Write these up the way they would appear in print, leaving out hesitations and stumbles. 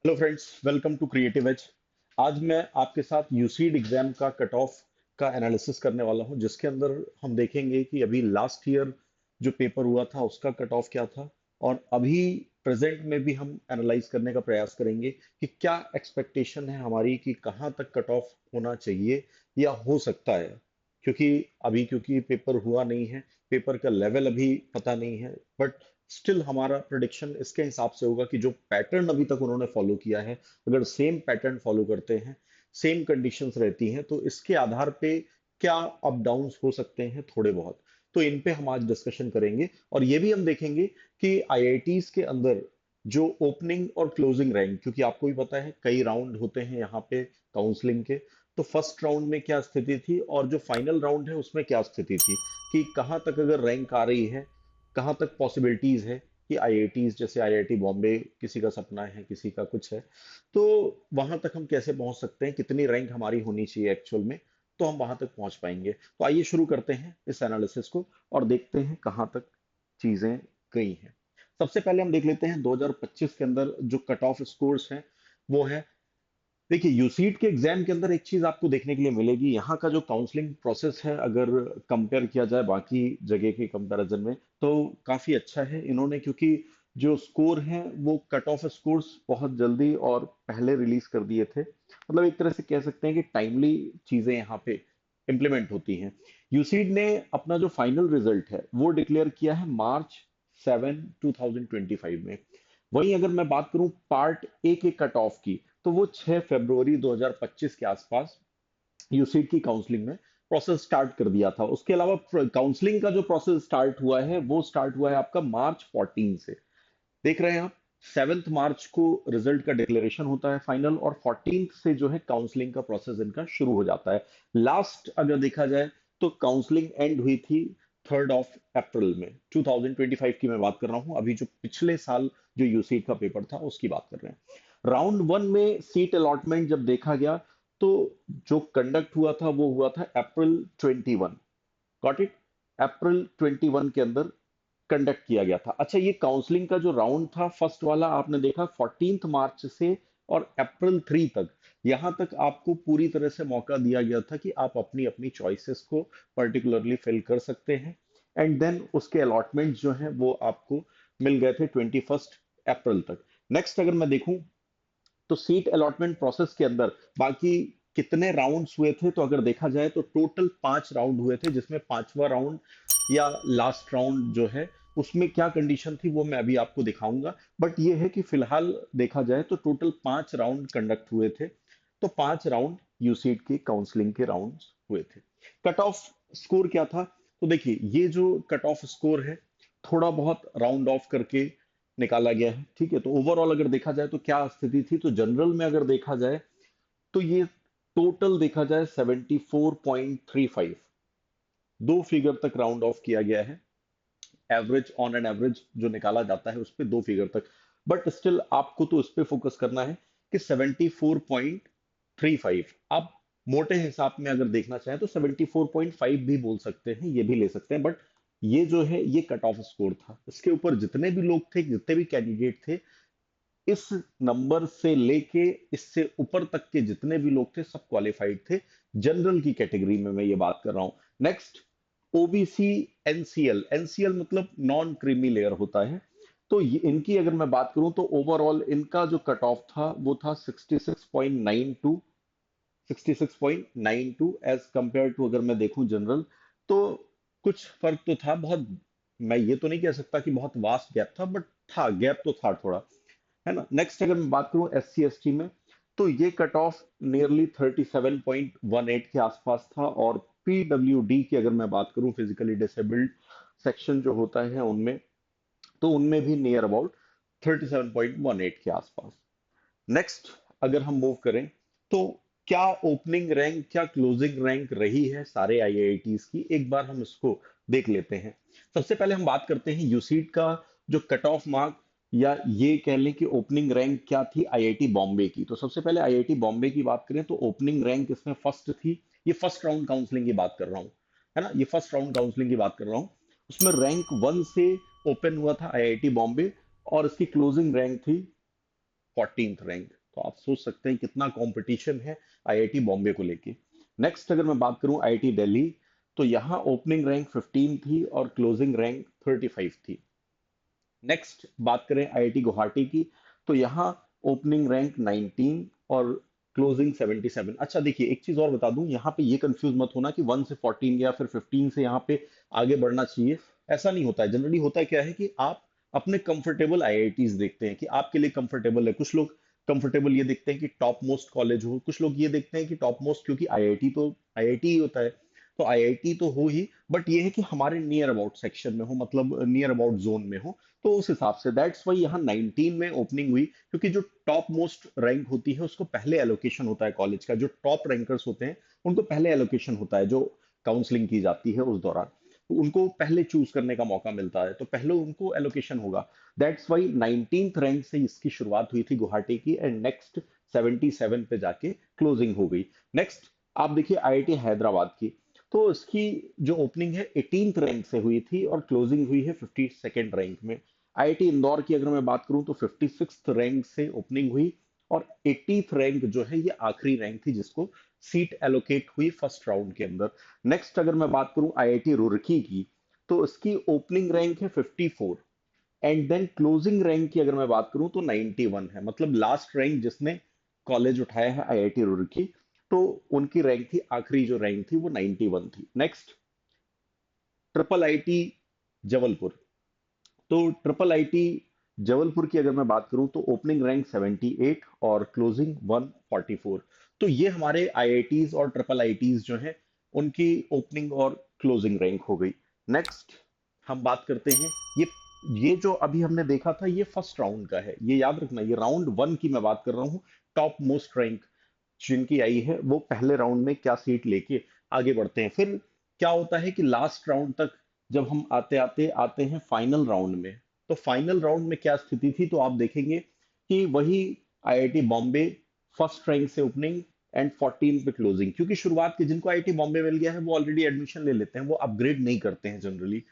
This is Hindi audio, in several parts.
Hello friends, welcome to creative edge. आज मैं आपके साथ यूसीड एग्जाम का कट ऑफ का एनालिसिस करने वाला हूं, जिसके अंदर हम देखेंगे कि अभी लास्ट ईयर जो पेपर हुआ था उसका कट ऑफ क्या था, और अभी प्रेजेंट में भी हम एनालाइज करने का प्रयास करेंगे कि क्या एक्सपेक्टेशन है हमारी कि कहाँ तक कट ऑफ होना चाहिए या हो सकता है। क्योंकि पेपर हुआ नहीं है, पेपर का लेवल अभी पता नहीं है, बट स्टिल हमारा प्रिडिक्शन इसके हिसाब से होगा कि जो पैटर्न अभी तक उन्होंने फॉलो किया है, अगर सेम पैटर्न फॉलो करते हैं, सेम कंडीशंस रहती हैं, तो इसके आधार पे क्या अप डाउन्स हो सकते हैं थोड़े बहुत। तो इन पे हम आज डिस्कशन करेंगे, और ये भी हम देखेंगे कि आईआईटीज के अंदर जो ओपनिंग और क्लोजिंग रैंक, क्योंकि आपको भी पता है कई राउंड होते हैं यहाँ पे काउंसलिंग के, तो फर्स्ट राउंड में क्या स्थिति थी और जो फाइनल राउंड है उसमें क्या स्थिति थी, कि कहाँ तक अगर रैंक आ रही है, कहाँ तक पॉसिबिलिटीज है कि आईआईटीज जैसे आईआईटी बॉम्बे, किसी का सपना है, किसी का कुछ है, तो वहां तक हम कैसे पहुंच सकते हैं, कितनी रैंक हमारी होनी चाहिए एक्चुअल में, तो हम वहां तक पहुंच पाएंगे। तो आइए शुरू करते हैं इस एनालिसिस को और देखते हैं कहाँ तक चीजें गई हैं। सबसे पहले हम देख लेते हैं 2025 के अंदर जो कट ऑफ स्कोर्स हैं, वो है। देखिए, यूसीट के एग्जाम के अंदर एक चीज आपको देखने के लिए मिलेगी, यहाँ का जो काउंसलिंग प्रोसेस है, अगर कंपेयर किया जाए बाकी जगह के कंपैरिजन में, तो काफी अच्छा है इन्होंने, क्योंकि जो स्कोर है वो कट ऑफ स्कोर्स बहुत जल्दी और पहले रिलीज कर दिए थे। मतलब एक तरह से कह सकते हैं कि टाइमली चीजें यहाँ पे इम्प्लीमेंट होती हैं। यूसीड ने अपना जो फाइनल रिजल्ट है वो डिक्लेयर किया है March 7, 2025 में। वहीं अगर मैं बात करूं पार्ट ए के कट ऑफ की, तो वो 6 फरवरी 2025 के आसपास यूसीट की काउंसलिंग में प्रोसेस स्टार्ट कर दिया था। उसके अलावा काउंसलिंग का जो प्रोसेस स्टार्ट हुआ है वो स्टार्ट हुआ है आपका March 14 से। देख रहे हैं आप, 7 मार्च को रिजल्ट का डिक्लेरेशन होता है फाइनल, और 14 से जो है काउंसलिंग का प्रोसेस इनका शुरू हो जाता है। लास्ट अगर देखा जाए तो काउंसलिंग एंड हुई थी 3 अप्रैल में, 2025 की मैं बात कर रहा हूं, अभी जो पिछले साल जो यूसीट का पेपर था उसकी बात कर रहे हैं। राउंड वन में सीट अलॉटमेंट जब देखा गया, तो जो कंडक्ट हुआ था वो हुआ था April 21। Got it? April 21 के अंदर कंडक्ट किया गया था। अच्छा, ये काउंसलिंग का जो राउंड था फर्स्ट वाला, आपने देखा 14 मार्च से और April 3 तक, यहां तक आपको पूरी तरह से मौका दिया गया था कि आप अपनी अपनी चॉइसेस को पर्टिकुलरली फिल कर सकते हैं। एंड देन उसके अलॉटमेंट जो हैं वो आपको मिल गए थे 21 अप्रैल तक। नेक्स्ट अगर मैं देखूं, तो सीट अलॉटमेंट प्रोसेस के अंदर बाकी कितने राउंड्स हुए थे, तो अगर देखा जाए तो टोटल 5 राउंड हुए थे, जिसमें पांचवा राउंड या लास्ट राउंड जो है उसमें क्या कंडीशन थी वो मैं अभी आपको दिखाऊंगा। बट ये है कि फिलहाल देखा जाए तो टोटल 5 राउंड कंडक्ट हुए थे, तो 5 राउंड यूसीट की काउंसलिंग के राउंड हुए थे। कट ऑफ स्कोर क्या था? तो देखिए, ये जो कट ऑफ स्कोर है थोड़ा बहुत राउंड ऑफ करके निकाला गया है, ठीक है। तो ओवरऑल अगर देखा जाए तो क्या स्थिति थी, तो जनरल में अगर देखा जाए तो ये टोटल देखा जाए 74.35, दो फिगर तक राउंड ऑफ किया गया है। एवरेज, ऑन एन एवरेज जो निकाला जाता है उस पे दो फिगर तक। बट स्टिल आपको तो उस पे फोकस करना है कि 74.35 आप मोटे हिसाब में अगर देखना चाहें तो 74.5 भी बोल सकते हैं, ये भी ले सकते हैं। बट ये जो है ये कट ऑफ स्कोर था, इसके ऊपर जितने भी लोग थे, जितने भी कैंडिडेट थे, इस नंबर से लेके इससे ऊपर तक के जितने भी लोग थे सब क्वालिफाइड थे। जनरल की कैटेगरी में मैं ये बात कर रहा हूं। Next, OBC, NCL. एनसीएल मतलब नॉन क्रीमी लेयर होता है। तो इनकी अगर मैं बात करूं तो ओवरऑल इनका जो कट ऑफ था वो था 66.92, 66.92 एज कंपेयर टू, अगर मैं देखूं जनरल, तो कुछ फर्क तो था बहुत। मैं ये तो नहीं कह सकता कि बहुत वास्ट गैप था, बट था, गैप तो था थोड़ा, है ना। नेक्स्ट अगर मैं बात करूं एस सी एस टी में, तो ये कट ऑफ नियरली 37.18 के आसपास था। और पीडब्ल्यू डी की अगर मैं बात करूं, फिजिकली डिसेबल्ड सेक्शन जो होता है उनमें, तो उनमें भी नियर अबाउट 37.18 के आसपास। नेक्स्ट अगर हम मूव करें, तो क्या ओपनिंग रैंक, क्या क्लोजिंग रैंक रही है सारे आईआईटीज की, एक बार हम इसको देख लेते हैं। सबसे पहले हम बात करते हैं यूसीट का जो कट ऑफ मार्क, या ये कह लें कि ओपनिंग रैंक क्या थी आईआईटी बॉम्बे की। तो सबसे पहले आईआईटी बॉम्बे की बात करें तो ओपनिंग रैंक इसमें फर्स्ट थी। ये फर्स्ट राउंड काउंसलिंग की बात कर रहा हूँ, है ना, ये फर्स्ट राउंड काउंसलिंग की बात कर रहा हूँ। उसमें रैंक 1 से ओपन हुआ था आईआईटी बॉम्बे, और इसकी क्लोजिंग रैंक थी 14th रैंक। तो आप सोच सकते हैं कितना कंपटीशन है आईआईटी बॉम्बे को लेके। नेक्स्ट अगर मैं बात करूं आईआईटी दिल्ली, तो यहाँ ओपनिंग रैंक 15 थी और क्लोजिंग रैंक 35 थी। नेक्स्ट बात करें आईआईटी गुवाहाटी की, तो यहाँ ओपनिंग रैंक 19 और क्लोजिंग 77। अच्छा देखिए, एक चीज और बता दूं, यहाँ पे ये कंफ्यूज मत होना कि 1 से 14 या फिर 15 से यहाँ पे आगे बढ़ना चाहिए। ऐसा नहीं होता है। जनरली होता है क्या है कि आप अपने कंफर्टेबल आईआईटीज देखते हैं कि आपके लिए कंफर्टेबल है। कुछ लोग कंफर्टेबल ये देखते हैं कि टॉप मोस्ट कॉलेज हो, कुछ लोग ये देखते हैं कि टॉप मोस्ट, क्योंकि आईआईटी तो आईआईटी ही होता है। तो आईआईटी तो हो ही, बट ये है कि हमारे नियर अबाउट सेक्शन में हो, मतलब नियर अबाउट जोन में हो। तो उस हिसाब से दैट्स वाई यहाँ 19 में ओपनिंग हुई, क्योंकि जो टॉप मोस्ट रैंक होती है उसको पहले एलोकेशन होता है कॉलेज का। जो टॉप रैंकर्स होते हैं उनको पहले एलोकेशन होता है, जो काउंसलिंग की जाती है उस दौरान। तो उनको पहले चूज करने का मौका मिलता है, तो पहले उनको एलोकेशन होगा। दैट्स वाई 19th रैंक से इसकी शुरुआत हुई थी गुवाहाटी की, एंड नेक्स्ट 77 पे जाके क्लोजिंग हो गई। नेक्स्ट आप देखिए आईआईटी हैदराबाद की, तो इसकी जो ओपनिंग है 18th रैंक से हुई थी और क्लोजिंग हुई है 52nd रैंक में। आईआईटी इंदौर की अगर मैं बात करूं तो 56th रैंक से ओपनिंग हुई, और 80th रैंक जो है ये आखिरी रैंक थी जिसको सीट एलोकेट हुई फर्स्ट राउंड के अंदर। नेक्स्ट अगर मैं बात करूं आईआईटी रुड़की की, तो इसकी ओपनिंग रैंक है 54, एंड देन क्लोजिंग रैंक की अगर मैं बात करूं तो 91 है। मतलब लास्ट रैंक जिसने कॉलेज उठाया है आईआईटी रुड़की, तो उनकी रैंक थी, आखिरी जो रैंक थी वो 91 थी। नेक्स्ट ट्रिपल आईटी जबलपुर, तो ट्रिपल आईटी जबलपुर की अगर मैं बात करूं तो ओपनिंग रैंक 78 और क्लोजिंग 144। तो ये हमारे आईआईटीज और ट्रिपल आईटीज जो हैं उनकी ओपनिंग और क्लोजिंग रैंक हो गई। नेक्स्ट हम बात करते हैं, ये जो अभी हमने देखा था ये फर्स्ट राउंड का है, ये याद रखना, ये राउंड वन की मैं बात कर रहा हूँ। टॉप मोस्ट रैंक जिनकी आई है वो पहले राउंड में क्या सीट लेके आगे बढ़ते हैं। फिर क्या होता है कि लास्ट राउंड तक जब हम आते आते आते हैं फाइनल राउंड में, तो फाइनल राउंड में क्या स्थिति थी, तो आप देखेंगे कि वही आईआईटी बॉम्बे फर्स्ट रैंक से ओपनिंग एंड 14 पे क्लोजिंग। क्योंकि शुरुआत के जिनको आईआईटी बॉम्बे मिल गया है वो ऑलरेडी एडमिशन ले लेते हैं, वो अपग्रेड नहीं करते हैं जनरली,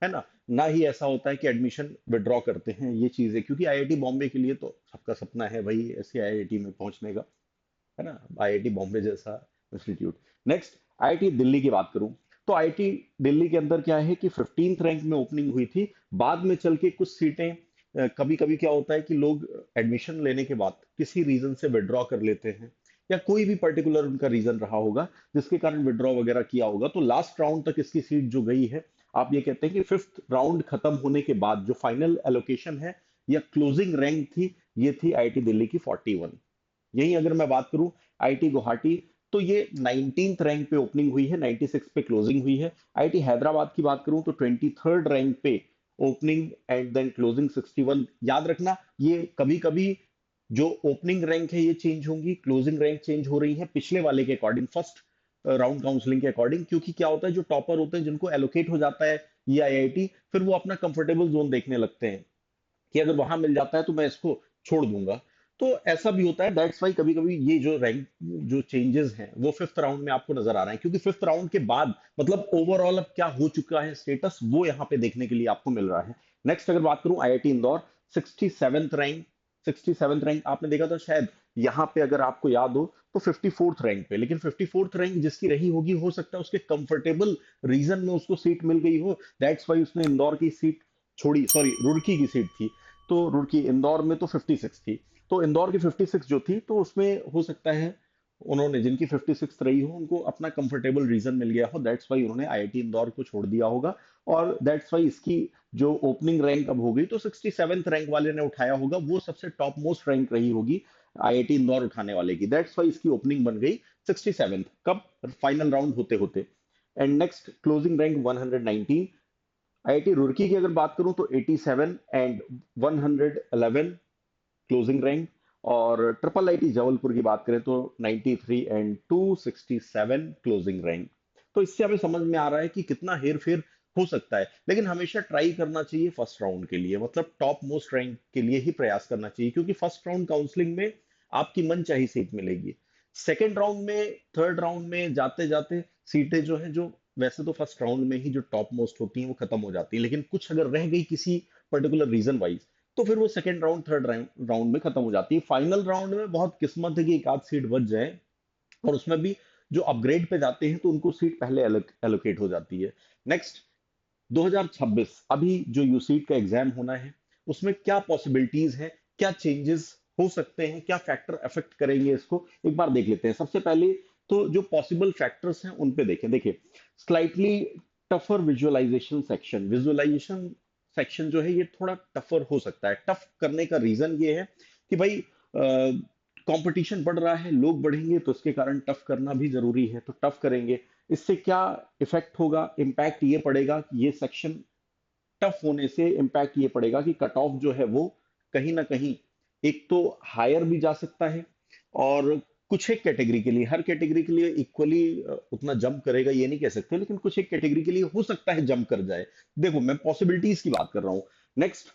है ना। ना ही ऐसा होता है कि एडमिशन विड्रॉ करते हैं, ये चीजें, क्योंकि आईआईटी बॉम्बे के लिए तो सबका सपना है भाई ऐसे आईआईटी में पहुंचने का, है ना, आईआईटी बॉम्बे जैसा इंस्टीट्यूट। नेक्स्ट आईआईटी दिल्ली की बात करूं, तो आईआईटी दिल्ली के अंदर क्या है कि 15th रैंक में ओपनिंग हुई थी। बाद में चल के कुछ सीटें, कभी कभी क्या होता है कि लोग एडमिशन लेने के बाद किसी रीजन से विड्रॉ कर लेते हैं, या कोई भी पर्टिकुलर उनका रीजन रहा होगा जिसके कारण विड्रॉ वगैरह किया होगा, तो लास्ट राउंड तक इसकी सीट जो गई है, आप ये कहते हैं कि फिफ्थ राउंड खत्म होने के बाद जो फाइनल एलोकेशन है या क्लोजिंग रैंक थी, ये थी आईआईटी दिल्ली की 41। यही अगर मैं बात करूं आईआईटी गुवाहाटी, तो ये 19th रैंक पे ओपनिंग हुई है, 96 पे क्लोजिंग हुई है। आईआईटी हैदराबाद की बात करूं तो 23rd रैंक पे ओपनिंग एंड देन क्लोजिंग 61। याद रखना ये कभी कभी जो ओपनिंग रैंक है ये चेंज होंगी, क्लोजिंग रैंक चेंज हो रही है पिछले वाले के अकॉर्डिंग, फर्स्ट राउंड काउंसलिंग के अकॉर्डिंग। क्योंकि क्या होता है, जो टॉपर होते हैं जिनको एलोकेट हो जाता है ये आईआईटी, फिर वो अपना कंफर्टेबल जोन देखने लगते हैं कि अगर वहां मिल जाता है तो मैं इसको छोड़ दूंगा। तो ऐसा भी होता है, दैट्स वाई कभी कभी ये जो रैंक जो चेंजेस हैं वो फिफ्थ राउंड में आपको नजर आ रहे हैं, क्योंकि फिफ्थ राउंड के बाद मतलब ओवरऑल अब क्या हो चुका है स्टेटस, वो यहाँ पे देखने के लिए आपको मिल रहा है। नेक्स्ट अगर बात करूं IIT Indore, 67th rank, 67th rank आपने देखा था शायद, यहाँ पे अगर आपको याद हो तो 54th रैंक पे, लेकिन 54th रैंक जिसकी रही होगी हो सकता है उसके कंफर्टेबल रीजन में उसको सीट मिल गई हो, दैट्स वाई उसने इंदौर की सीट छोड़ी, सॉरी रुड़की की सीट थी, तो रुड़की, इंदौर में तो 56 थी, तो इंदौर की 56 जो थी तो उसमें हो सकता है उन्होंने, जिनकी 56 रही हो, उनको अपना कंफर्टेबल रीजन मिल गया हो, दैट्स वाई उन्होंने आईआईटी इंदौर को छोड़ दिया होगा। और दैट्स वाई इसकी जो ओपनिंग रैंक अब हो गई तो 67th रैंक वाले ने उठाया होगा, वो सबसे टॉप मोस्ट रैंक रही होगी आईआईटी इंदौर उठाने वाले की, दैट्स वाई इसकी ओपनिंग बन गई 67th, कब, फाइनल राउंड होते होते। And next closing rank 119। IIT Roorkee की अगर बात करूं तो 87 एंड 111 क्लोजिंग रैंक, और ट्रिपल आईटी जबलपुर की बात करें तो 93 एंड 267 क्लोजिंग रैंक। तो इससे हमें समझ में आ रहा है कि कितना हेर फेर हो सकता है, लेकिन हमेशा ट्राई करना चाहिए फर्स्ट राउंड के लिए, मतलब टॉप मोस्ट रैंक के लिए ही प्रयास करना चाहिए, क्योंकि फर्स्ट राउंड काउंसलिंग में आपकी मन चाही सीट मिलेगी। सेकेंड राउंड में, थर्ड राउंड में जाते जाते सीटें जो है, जो वैसे तो फर्स्ट राउंड में ही जो टॉप मोस्ट होती हैं वो खत्म हो जाती है, लेकिन कुछ अगर रह गई किसी पर्टिकुलर रीजन वाइज, तो फिर वो सेकंड राउंड थर्ड राउंड में खत्म हो जाती है। फाइनल राउंड में बहुत किस्मत है कि एक आध सीट बच जाए, और उसमें भी जो अपग्रेड पे जाते हैं तो उनको सीट पहले एलोकेट हो जाती है। नेक्स्ट, 2026 अभी जो यूसीट का एग्जाम होना है, उसमें क्या पॉसिबिलिटीज है, क्या चेंजेस हो सकते हैं, क्या फैक्टर अफेक्ट करेंगे इसको, एक बार देख लेते हैं। सबसे पहले तो जो पॉसिबल फैक्टर्स हैं उन पे देखें। देखिए, स्लाइटली टफर विजुअलाइजेशन सेक्शन जो है ये थोड़ा टफर हो सकता है। टफ करने का रीजन ये है कि भाई कंपटीशन बढ़ रहा है, लोग बढ़ेंगे, तो इसके कारण टफ करना भी जरूरी है, तो टफ करेंगे। इससे क्या इफेक्ट होगा, इम्पैक्ट ये पड़ेगा कि ये सेक्शन टफ होने से इम्पैक्ट ये पड़ेगा कि कट ऑफ जो है वो कहीं ना कहीं एक तो हायर भी जा सकता है, और कुछ एक कैटेगरी के लिए, हर कैटेगरी के लिए इक्वली उतना जंप करेगा ये नहीं कह सकते, लेकिन कुछ एक कैटेगरी के लिए हो सकता है जंप कर जाए। देखो, मैं पॉसिबिलिटीज की बात कर रहा हूँ। Next,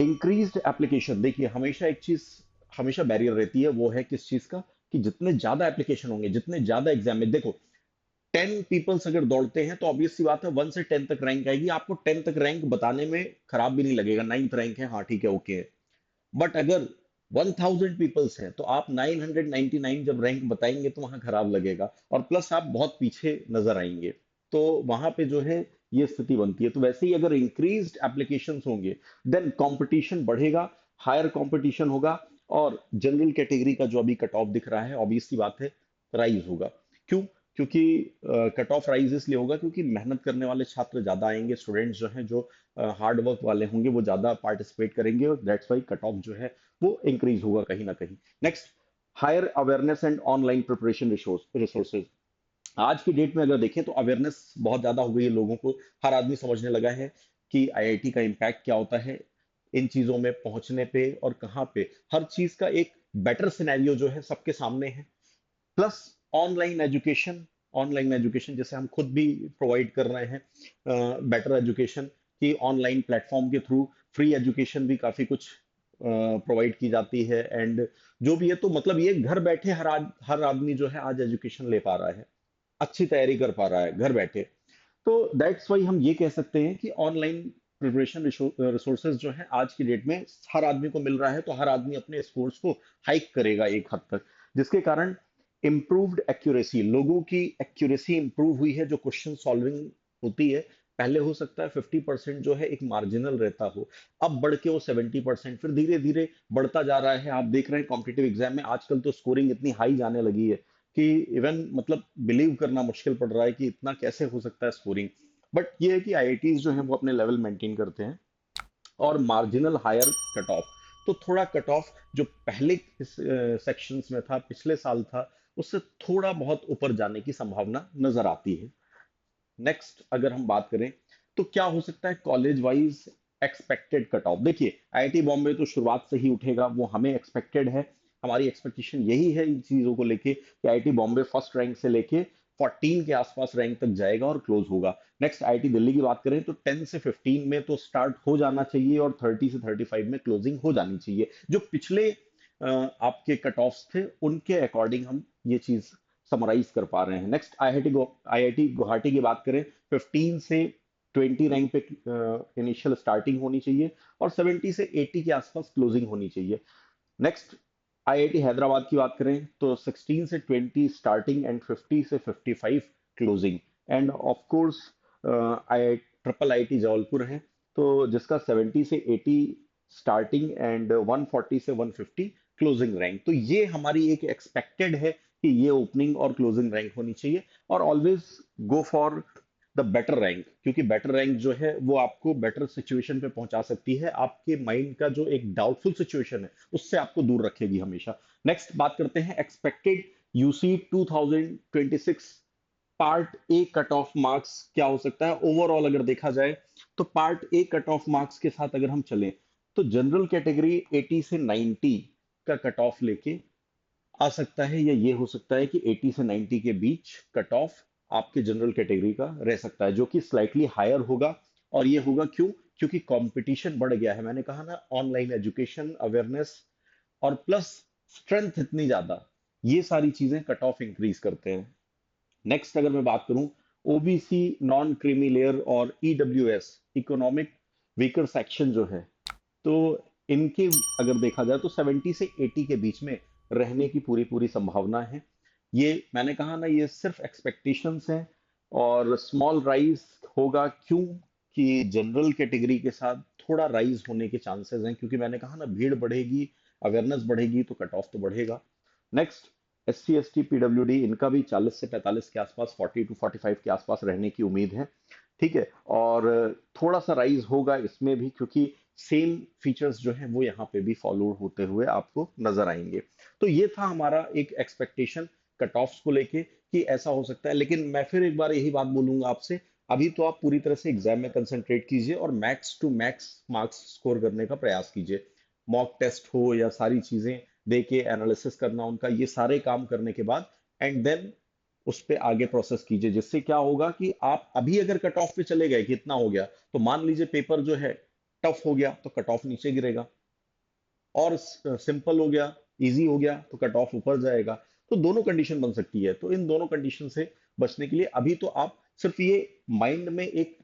increased application. देखिए, हमेशा एक चीज हमेशा बैरियर रहती है, वो है किस चीज का, कि जितने ज्यादा एप्लीकेशन होंगे, जितने ज्यादा एग्जाम में, देखो 10 पीपल्स अगर दौड़ते हैं तो ऑब्वियस सी बात है 1 से 10 तक रैंक आएगी, आपको 10 तक रैंक बताने में खराब भी नहीं लगेगा। 9th रैंक है, हाँ ठीक है, ओके है। बट अगर 1000 पीपल्स हैं तो आप 999 जब रैंक बताएंगे तो वहां खराब लगेगा, और प्लस आप बहुत पीछे नजर आएंगे, तो वहां पे जो है ये स्थिति बनती है। तो वैसे ही अगर इंक्रीज्ड एप्लीकेशंस होंगे, देन कंपटीशन बढ़ेगा, हायर कंपटीशन होगा, और जनरल कैटेगरी का जो अभी कट ऑफ दिख रहा है, ऑब्वियस सी बात है, राइज होगा। क्यों? क्योंकि कट ऑफ राइज इसलिए होगा क्योंकि मेहनत करने वाले छात्र ज्यादा आएंगे, स्टूडेंट्स जो हैं, जो हार्ड वर्क वाले होंगे, वो ज्यादा पार्टिसिपेट करेंगे, और दैट्स वाई कट ऑफ जो है वो इंक्रीज होगा कहीं ना कहीं। Next, higher awareness and online preparation resources. आज की डेट में अगर देखें तो अवेयरनेस बहुत ज्यादा हो गई है लोगों को, हर आदमी समझने लगा है कि आईआईटी का इम्पैक्ट क्या होता है, इन चीजों में पहुंचने पे और कहाँ पे, हर चीज का एक बेटर सिनेरियो जो है सबके सामने है। प्लस ऑनलाइन एजुकेशन जैसे हम खुद भी प्रोवाइड कर रहे हैं, बेटर एजुकेशन की ऑनलाइन प्लेटफॉर्म के थ्रू, फ्री एजुकेशन भी काफी कुछ प्रोवाइड की जाती है। एंड जो भी है, तो मतलब ये घर बैठे हर आदमी जो है आज एजुकेशन ले पा रहा है, अच्छी तैयारी कर पा रहा है घर बैठे। तो दैट्स वाई हम ये कह सकते हैं कि ऑनलाइन प्रिपरेशन रिसोर्सेज जो है आज की डेट में हर आदमी को मिल रहा है, तो हर आदमी अपने स्कोर्स को हाइक करेगा एक हद तक, जिसके कारण इम्प्रूव्ड एक्यूरेसी, लोगों की एक्यूरेसी इंप्रूव हुई है, जो क्वेश्चन सॉल्विंग होती है। पहले हो सकता है 50% जो है एक मार्जिनल रहता हो, अब बढ़ के वो 70%, फिर धीरे धीरे बढ़ता जा रहा है। आप देख रहे हैं कॉम्पिटिटिव एग्जाम में आजकल तो स्कोरिंग इतनी हाई जाने लगी है कि इवन मतलब बिलीव करना मुश्किल पड़ रहा है कि इतना कैसे हो सकता है स्कोरिंग। बट ये है कि आईआईटीज जो है वो अपने लेवल मेंटेन करते हैं, और मार्जिनल हायर कट ऑफ, तो थोड़ा कट ऑफ जो पहले सेक्शंस में था, पिछले साल था, उससे थोड़ा बहुत ऊपर जाने की संभावना नजर आती है। नेक्स्ट, अगर हम बात करें तो क्या हो सकता है college wise expected cut off. देखिए, आईआईटी बॉम्बे तो शुरुआत से ही उठेगा, वो हमें एक्सपेक्टेड है, हमारी एक्सपेक्टेशन यही है इन चीजों को लेके कि आईआईटी बॉम्बे फर्स्ट रैंक से लेके 14 के आसपास रैंक तक जाएगा और क्लोज होगा। नेक्स्ट, आईआईटी दिल्ली की बात करें तो 10 से 15 में तो स्टार्ट हो जाना चाहिए, और 30 से 35 में क्लोजिंग हो जानी चाहिए। जो पिछले आपके कट ऑफ्स थे उनके अकॉर्डिंग हम ये चीज समराइज कर पा रहे हैं। नेक्स्ट, आईआईटी गुवाहाटी की बात करें, 15 से 20 रैंक पे इनिशियल स्टार्टिंग होनी चाहिए, और 70 से 80 के आसपास क्लोजिंग होनी चाहिए। नेक्स्ट, आईआईटी हैदराबाद की बात करें तो 16 से 20 स्टार्टिंग एंड 50 से 55 closing. End of course I triple IT Jabalpur है, तो जिसका 70 से 80 स्टार्टिंग एंड 140 से 150 क्लोजिंग रैंक। तो ये हमारी एक एक्सपेक्टेड है कि ये ओपनिंग और क्लोजिंग रैंक होनी चाहिए, और always go for the better rank, क्योंकि बेटर रैंक जो है वो आपको बेटर सिचुएशन पे पहुंचा सकती है, आपके माइंड का जो एक डाउटफुल सिचुएशन है उससे आपको दूर रखेगी हमेशा। नेक्स्ट, बात करते हैं expected UC 2026 part A cut off marks क्या हो सकता है ओवरऑल अगर देखा जाए। तो part A cut off marks के साथ अगर हम चलें तो जनरल कैटेगरी 80 से 90 का कट ऑफ लेके आ सकता है, या ये हो सकता है कि 80 से 90 के बीच कट ऑफ आपके जनरल कैटेगरी का रह सकता है, जो कि स्लाइटली हायर होगा। और ये होगा क्यों? क्योंकि कंपटीशन बढ़ गया है, मैंने कहा ना, ऑनलाइन एजुकेशन, अवेयरनेस, और प्लस स्ट्रेंथ इतनी ज्यादा, ये सारी चीजें कट ऑफ इंक्रीज करते हैं। नेक्स्ट, अगर मैं बात करूं, ओबीसी, नॉन क्रीमी लेयर और ईडब्ल्यूएस, इकोनॉमिक वीकर सेक्शन जो है, तो इनके अगर देखा जाए तो 70 से 80 के बीच में रहने की पूरी पूरी संभावना है। ये मैंने कहा ना, ये सिर्फ एक्सपेक्टेशंस हैं, और स्मॉल राइज होगा क्यों, कि जनरल कैटेगरी के साथ थोड़ा राइज होने के चांसेस हैं, क्योंकि मैंने कहा ना भीड़ बढ़ेगी, अवेयरनेस बढ़ेगी तो कट ऑफ तो बढ़ेगा। Next, S C S T PWD, इनका भी 40 से 45 के आसपास, 40 टू 45 के आसपास रहने की उम्मीद है। ठीक है, और थोड़ा सा राइज होगा इसमें भी, क्योंकि सेम फीचर्स जो हैं वो यहाँ पे भी फॉलो होते हुए आपको नजर आएंगे। तो ये था हमारा एक एक्सपेक्टेशन कट ऑफ्स को लेके, कि ऐसा हो सकता है। लेकिन मैं फिर एक बार यही बात बोलूंगा आपसे, अभी तो आप पूरी तरह से एग्जाम में कंसंट्रेट कीजिए और max to max marks score करने का प्रयास कीजिए। मॉक टेस्ट हो या सारी चीजें दे के एनालिसिस करना उनका, ये सारे काम करने के बाद एंड देन उस पे आगे प्रोसेस कीजिए, जिससे क्या होगा कि आप अभी अगर कट ऑफ पे चले गए कि इतना हो गया, तो मान लीजिए पेपर जो है टफ हो गया तो कट ऑफ नीचे गिरेगा, और सिंपल हो गया, इजी हो गया तो कट ऑफ ऊपर जाएगा। तो दोनों कंडीशन बन सकती है। तो इन दोनों कंडीशन से बचने के लिए अभी तो आप सिर्फ ये माइंड में एक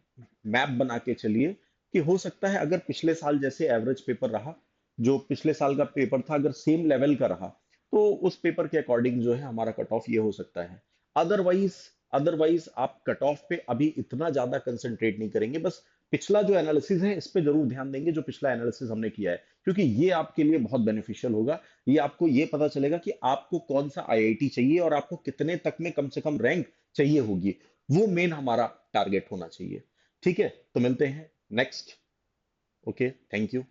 मैप बना के चलिए, कि हो सकता है अगर पिछले साल जैसे एवरेज पेपर रहा, जो पिछले साल का पेपर था अगर सेम लेवल का रहा, तो उस पेपर के अकॉर्डिंग जो है हमारा कट ऑफ ये हो सकता है। अदरवाइज अदरवाइज आप कट ऑफ पे अभी इतना ज्यादा कंसंट्रेट नहीं करेंगे, बस पिछला जो एनालिसिस है इस पे जरूर ध्यान देंगे, जो पिछला एनालिसिस हमने किया है, क्योंकि ये आपके लिए बहुत बेनिफिशियल होगा। ये आपको ये पता चलेगा कि आपको कौन सा आईआईटी चाहिए और आपको कितने तक में कम से कम रैंक चाहिए होगी। वो मेन हमारा टारगेट होना चाहिए। ठीक है, तो मिलते हैं नेक्स्ट। Okay, thank you.